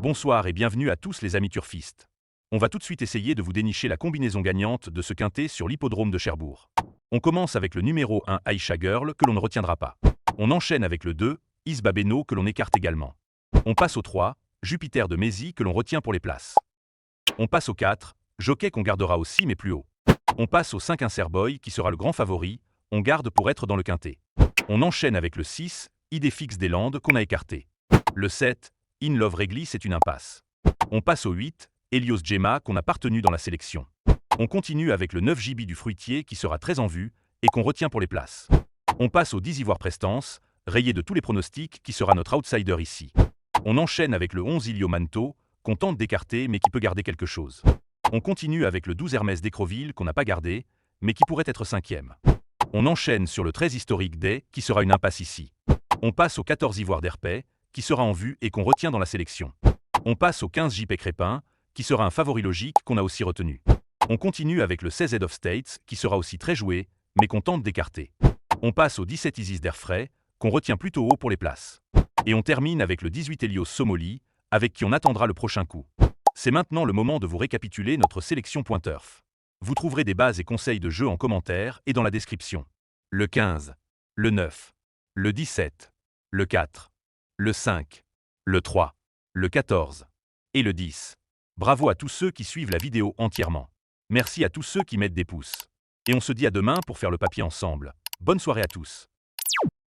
Bonsoir et bienvenue à tous les amis turfistes. On va tout de suite essayer de vous dénicher la combinaison gagnante de ce quintet sur l'hippodrome de Cherbourg. On commence avec le numéro 1 Aisha Girl que l'on ne retiendra pas. On enchaîne avec le 2 Isba Beno que l'on écarte également. On passe au 3 Jupiter de Mézy que l'on retient pour les places. On passe au 4 Jockey qu'on gardera aussi mais plus haut. On passe au 5 Inserboy qui sera le grand favori, on garde pour être dans le quintet. On enchaîne avec le 6 Idée fixe des Landes qu'on a écarté. Le 7 In Love Regli c'est une impasse. On passe au 8 Helios Gemma qu'on a partenu dans la sélection. On continue avec le 9 JB du Fruitier qui sera très en vue et qu'on retient pour les places. On passe au 10 Ivoire Prestance, rayé de tous les pronostics qui sera notre outsider ici. On enchaîne avec le 11 Ilio Manto, qu'on tente d'écarter mais qui peut garder quelque chose. On continue avec le 12 Hermès d'Écreville qu'on n'a pas gardé, mais qui pourrait être 5e. On enchaîne sur le 13 Historique Day, qui sera une impasse ici. On passe au 14 Ivoire d'Herpais, qui sera en vue et qu'on retient dans la sélection. On passe au 15 JP Crépin, qui sera un favori logique qu'on a aussi retenu. On continue avec le 16 Head of States, qui sera aussi très joué, mais qu'on tente d'écarter. On passe au 17 Isis d'Airfray, qu'on retient plutôt haut pour les places. Et on termine avec le 18 Helios Somoli, avec qui on attendra le prochain coup. C'est maintenant le moment de vous récapituler notre sélection .turf. Vous trouverez des bases et conseils de jeu en commentaire et dans la description. Le 15, le 9, le 17, le 4, le 5, le 3, le 14 et le 10. Bravo à tous ceux qui suivent la vidéo entièrement. Merci à tous ceux qui mettent des pouces. Et on se dit à demain pour faire le papier ensemble. Bonne soirée à tous.